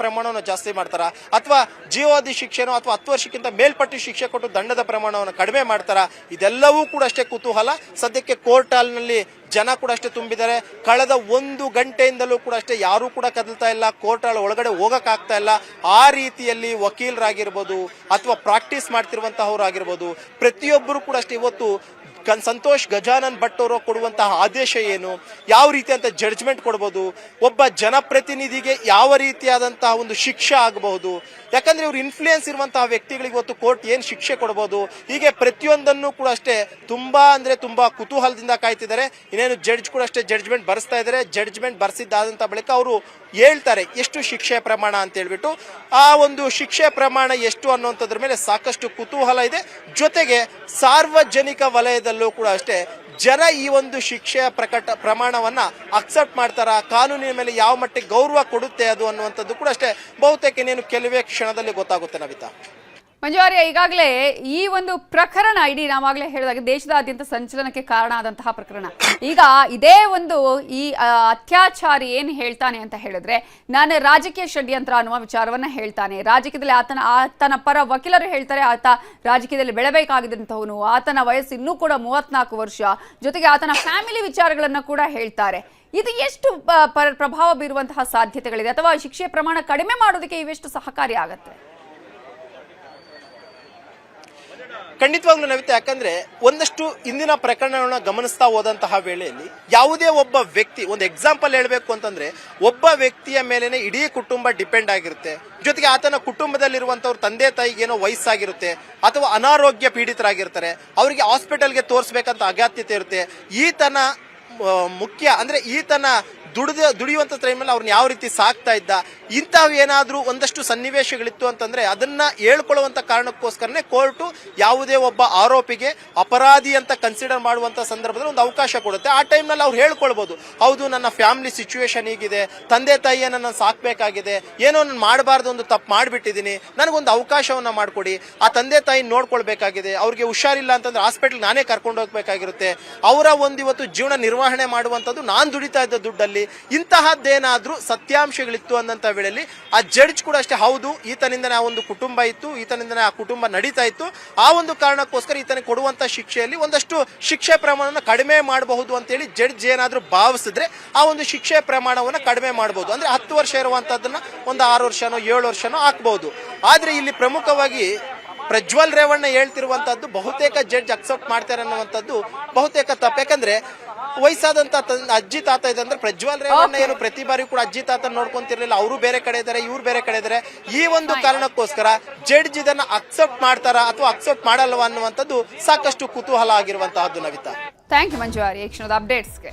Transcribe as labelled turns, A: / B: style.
A: ಪ್ರಮಾಣವನ್ನು ಜಾಸ್ತಿ ಮಾಡ್ತಾರ, ಅಥವಾ ಜೀವಾವಧಿ ಶಿಕ್ಷೆನೋ ಅಥವಾ 10 ವರ್ಷಕ್ಕಿಂತ ಮೇಲ್ಪಟ್ಟು ಶಿಕ್ಷೆ ಕೊಟ್ಟು ದಂಡದ ಪ್ರಮಾಣವನ್ನು ಕಡಿಮೆ ಮಾಡ್ತಾರ? ಇದೆಲ್ಲವೂ ಕೂಡ ಅಷ್ಟೇ ಕುತೂಹಲ. ಸದ್ಯಕ್ಕೆ ಕೋರ್ಟ್ ಹಾಲ್ನಲ್ಲಿ ಜನ ಕೂಡ ಅಷ್ಟೇ ತುಂಬಿದ್ದಾರೆ. ಕಳೆದ 1 ಗಂಟೆಯಿಂದಲೂ ಕೂಡ ಅಷ್ಟೇ ಯಾರೂ ಕೂಡ ಕದಲ್ತಾ ಇಲ್ಲ, ಕೋರ್ಟ್ ಹಾಲ್ ಒಳಗಡೆ ಹೋಗಕ್ಕಾಗ್ತಾ ಇಲ್ಲ. ಆ ರೀತಿಯಲ್ಲಿ ವಕೀಲರಾಗಿರ್ಬೋದು ಅಥವಾ ಪ್ರಾಕ್ಟೀಸ್ ಮಾಡ್ತಿರುವಂತಹವ್ರು ಆಗಿರ್ಬೋದು, ಪ್ರತಿಯೊಬ್ಬರು ಕೂಡ ಅಷ್ಟೇ ಇವತ್ತು ಸಂತೋಷ್ ಗಜಾನನ್ ಭಟ್ ಅವರು ಕೊಡುವಂತಹ ಆದೇಶ ಏನು, ಯಾವ ರೀತಿಯಂತ ಜಡ್ಜ್ಮೆಂಟ್ ಕೊಡ್ಬೋದು, ಒಬ್ಬ ಜನಪ್ರತಿನಿಧಿಗೆ ಯಾವ ರೀತಿಯಾದಂತಹ ಒಂದು ಶಿಕ್ಷೆ ಆಗಬಹುದು, ಯಾಕಂದ್ರೆ ಇವ್ರು ಇನ್ಫ್ಲೂಯೆನ್ಸ್ ಇರುವಂತಹ ವ್ಯಕ್ತಿಗಳಿಗೆ ಇವತ್ತು ಕೋರ್ಟ್ ಏನ್ ಶಿಕ್ಷೆ ಕೊಡಬಹುದು, ಹೀಗೆ ಪ್ರತಿಯೊಂದನ್ನು ಕೂಡ ಅಷ್ಟೇ ತುಂಬಾ ಕುತೂಹಲದಿಂದ ಕಾಯ್ತಿದ್ದಾರೆ. ಇನ್ನೇನು ಜಡ್ಜ್ ಕೂಡ ಅಷ್ಟೇ ಜಡ್ಜ್ಮೆಂಟ್ ಬರೆಸ್ತಾ ಇದ್ದಾರೆ. ಜಡ್ಜ್ಮೆಂಟ್ ಬರೆಸಿದ್ದಾದಂತ ಬಳಿಕ ಅವರು ಹೇಳ್ತಾರೆ ಎಷ್ಟು ಶಿಕ್ಷೆ ಪ್ರಮಾಣ ಅಂತ ಹೇಳ್ಬಿಟ್ಟು. ಆ ಒಂದು ಶಿಕ್ಷೆ ಪ್ರಮಾಣ ಎಷ್ಟು ಅನ್ನುವಂಥದ್ರ ಮೇಲೆ ಸಾಕಷ್ಟು ಕುತೂಹಲ ಇದೆ. ಜೊತೆಗೆ ಸಾರ್ವಜನಿಕ ವಲಯದಲ್ಲೂ ಕೂಡ ಅಷ್ಟೇ ಜನ ಈ ಒಂದು ಶಿಕ್ಷೆಯ ಪ್ರಮಾಣವನ್ನ ಅಕ್ಸೆಪ್ಟ್ ಮಾಡ್ತಾರ, ಕಾನೂನಿನ ಮೇಲೆ ಯಾವ ಮಟ್ಟಿಗೆ ಗೌರವ ಕೊಡುತ್ತೆ ಅದು ಅನ್ನುವಂಥದ್ದು ಕೂಡ ಅಷ್ಟೇ ಬಹುತೇಕ ಇನ್ನೇನು ಕೆಲವೇ ಕ್ಷಣದಲ್ಲಿ ಗೊತ್ತಾಗುತ್ತೆ. ನವಿತಾ,
B: ಮಂಜುವಾರ್ಯ, ಈಗಾಗಲೇ ಈ ಒಂದು ಪ್ರಕರಣ ಇಡೀ ನಾವಾಗಲೇ ಹೇಳಿದಾಗ ದೇಶದಾದ್ಯಂತ ಸಂಚಲನಕ್ಕೆ ಕಾರಣ ಆದಂತಹ ಪ್ರಕರಣ. ಈಗ ಇದೇ ಒಂದು ಈ ಅತ್ಯಾಚಾರಿ ಏನು ಹೇಳ್ತಾನೆ ಅಂತ ಹೇಳಿದ್ರೆ, ನಾನು ರಾಜಕೀಯ ಷಡ್ಯಂತ್ರ ಅನ್ನುವ ವಿಚಾರವನ್ನ ಹೇಳ್ತಾನೆ. ರಾಜಕೀಯದಲ್ಲಿ ಆತನ ಪರ ವಕೀಲರು ಹೇಳ್ತಾರೆ ಆತ ರಾಜಕೀಯದಲ್ಲಿ ಬೆಳಬೇಕಾಗಿದ್ದಂಥವನು, ಆತನ ವಯಸ್ಸು ಇನ್ನೂ ಕೂಡ 34 ವರ್ಷ, ಜೊತೆಗೆ ಆತನ ಫ್ಯಾಮಿಲಿ ವಿಚಾರಗಳನ್ನ ಕೂಡ ಹೇಳ್ತಾರೆ. ಇದು ಎಷ್ಟು ಪ್ರಭಾವ ಬೀರುವಂತಹ ಸಾಧ್ಯತೆಗಳಿದೆ, ಅಥವಾ ಶಿಕ್ಷೆಯ ಪ್ರಮಾಣ ಕಡಿಮೆ ಮಾಡೋದಕ್ಕೆ ಇವೆಷ್ಟು ಸಹಕಾರಿ ಆಗತ್ತೆ?
A: ಖಂಡಿತವಾಗ್ಲೂ ನವಿತಾ, ಯಾಕಂದ್ರೆ ಒಂದಷ್ಟು ಇಂದಿನ ಪ್ರಕರಣಗಳನ್ನ ಗಮನಿಸ್ತಾ ಹೋದಂತಹ ವೇಳೆಯಲ್ಲಿ ಯಾವುದೇ ಒಬ್ಬ ವ್ಯಕ್ತಿ, ಒಂದು ಎಕ್ಸಾಂಪಲ್ ಹೇಳಬೇಕು ಅಂತಂದ್ರೆ, ಒಬ್ಬ ವ್ಯಕ್ತಿಯ ಮೇಲೇನೆ ಇಡೀ ಕುಟುಂಬ ಡಿಪೆಂಡ್ ಆಗಿರುತ್ತೆ. ಜೊತೆಗೆ ಆತನ ಕುಟುಂಬದಲ್ಲಿರುವಂತವ್ರ ತಂದೆ ತಾಯಿಗೆ ಏನೋ ವಯಸ್ಸಾಗಿರುತ್ತೆ ಅಥವಾ ಅನಾರೋಗ್ಯ ಪೀಡಿತರಾಗಿರ್ತಾರೆ, ಅವರಿಗೆ ಹಾಸ್ಪಿಟಲ್ಗೆ ತೋರಿಸಬೇಕಂತ ಅಗತ್ಯತೆ ಇರುತ್ತೆ. ಈತನ ಮುಖ್ಯ ಅಂದ್ರೆ ಈತನ ದುಡಿಯುವಂತ ಟೈಮಲ್ಲಿ ಅವ್ರನ್ನ ಯಾವ ರೀತಿ ಸಾಕ್ತಾ ಇದ್ದ, ಇಂಥವು ಏನಾದ್ರೂ ಒಂದಷ್ಟು ಸನ್ನಿವೇಶಗಳಿತ್ತು ಅಂತಂದ್ರೆ ಅದನ್ನ ಹೇಳ್ಕೊಳ್ಳುವಂತ ಕಾರಣಕ್ಕೋಸ್ಕರನೇ ಕೋರ್ಟು ಯಾವುದೇ ಒಬ್ಬ ಆರೋಪಿಗೆ ಅಪರಾಧಿ ಅಂತ ಕನ್ಸಿಡರ್ ಮಾಡುವಂತ ಸಂದರ್ಭದಲ್ಲಿ ಒಂದು ಅವಕಾಶ ಕೊಡುತ್ತೆ. ಆ ಟೈಮ್ನಲ್ಲಿ ಅವ್ರು ಹೇಳ್ಕೊಳ್ಬಹುದು, ಹೌದು ನನ್ನ ಫ್ಯಾಮಿಲಿ ಸಿಚುವೇಶನ್ ಹೀಗಿದೆ, ತಂದೆ ತಾಯಿಯನ್ನ ನಾನು ಸಾಕ್ಬೇಕಾಗಿದೆ, ಏನೋ ನಾನು ಮಾಡಬಾರ್ದು ಒಂದು ತಪ್ಪು ಮಾಡಿಬಿಟ್ಟಿದ್ದೀನಿ, ನನಗೊಂದು ಅವಕಾಶವನ್ನ ಮಾಡಿಕೊಡಿ, ಆ ತಂದೆ ತಾಯಿ ನೋಡ್ಕೊಳ್ಬೇಕಾಗಿದೆ, ಅವ್ರಿಗೆ ಹುಷಾರಿಲ್ಲ ಅಂತಂದ್ರೆ ಹಾಸ್ಪಿಟಲ್ ನಾನೇ ಕರ್ಕೊಂಡು ಹೋಗ್ಬೇಕಾಗಿರುತ್ತೆ, ಅವರ ಒಂದು ಇವತ್ತು ಜೀವನ ನಿರ್ವಹಣೆ ಮಾಡುವಂಥದ್ದು ನಾನು ದುಡಿತಾ ಇದ್ದ ದುಡ್ಡಲ್ಲಿ, ಇಂತಹದ್ದೇನಾದ್ರೂ ಸತ್ಯಾಂಶಗಳಿತ್ತು ಅನ್ನಂತ ವೇಳೆಯಲ್ಲಿ ಆ ಜಡ್ಜ್ ಕೂಡ ಅಷ್ಟೇ, ಹೌದು ಈತನಿಂದನೇ ಆ ಒಂದು ಕುಟುಂಬ ಇತ್ತು, ಈತನಿಂದನೇ ಆ ಕುಟುಂಬ ನಡೀತಾ ಇತ್ತು, ಆ ಒಂದು ಕಾರಣಕ್ಕೋಸ್ಕರ ಈತನಿಗೆ ಕೊಡುವಂತ ಶಿಕ್ಷೆಯಲ್ಲಿ ಒಂದಷ್ಟು ಶಿಕ್ಷೆ ಪ್ರಮಾಣವನ್ನು ಕಡಿಮೆ ಮಾಡಬಹುದು ಅಂತೇಳಿ ಜಡ್ಜ್ ಏನಾದ್ರೂ ಭಾವಿಸಿದ್ರೆ ಆ ಒಂದು ಶಿಕ್ಷೆ ಪ್ರಮಾಣವನ್ನು ಕಡಿಮೆ ಮಾಡಬಹುದು. ಅಂದ್ರೆ 10 ವರ್ಷ ಇರುವಂತದ್ದನ್ನ ಒಂದು 6 ವರ್ಷನೋ 7 ವರ್ಷನೋ ಹಾಕಬಹುದು. ಆದ್ರೆ ಇಲ್ಲಿ ಪ್ರಮುಖವಾಗಿ ಪ್ರಜ್ವಲ್ ರೇವಣ್ಣ ಹೇಳ್ತಿರುವಂತದ್ದು ಬಹುತೇಕ ಜಡ್ಜ್ ಅಕ್ಸೆಪ್ಟ್ ಮಾಡ್ತಾರೆ ಅನ್ನುವಂಥದ್ದು ಬಹುತೇಕ ತಪ್ಪು. ಯಾಕಂದ್ರೆ ವಯಸ್ಸಾದಂತ ಅಜ್ಜಿ ತಾತ ಇದೆ ಅಂದ್ರೆ ಪ್ರಜ್ವಲ್ ರೇವಣ್ಣ ಏನು ಪ್ರತಿ ಬಾರಿ ಕೂಡ ಅಜ್ಜಿ ತಾತ ನೋಡ್ಕೊಂತಿರ್ಲಿಲ್ಲ, ಅವರು ಬೇರೆ ಕಡೆ ಇದ್ದಾರೆ, ಇವ್ರು ಬೇರೆ ಕಡೆ ಇದ್ದಾರೆ. ಈ ಒಂದು ಕಾರಣಕ್ಕೋಸ್ಕರ ಜಡ್ಜ್ ಇದನ್ನ ಅಕ್ಸೆಪ್ಟ್ ಮಾಡ್ತಾರ ಅಥವಾ ಅಕ್ಸೆಪ್ಟ್ ಮಾಡಲ್ವಾ ಅನ್ನುವಂಥದ್ದು ಸಾಕಷ್ಟು ಕುತೂಹಲ ಆಗಿರುವಂತಹದ್ದು. ನವಿತಾ,
B: ಥ್ಯಾಂಕ್ ಯು ಮಂಜುವಾರಿ ಈ ಕ್ಷಣದ ಅಪ್ಡೇಟ್ಸ್ಗೆ.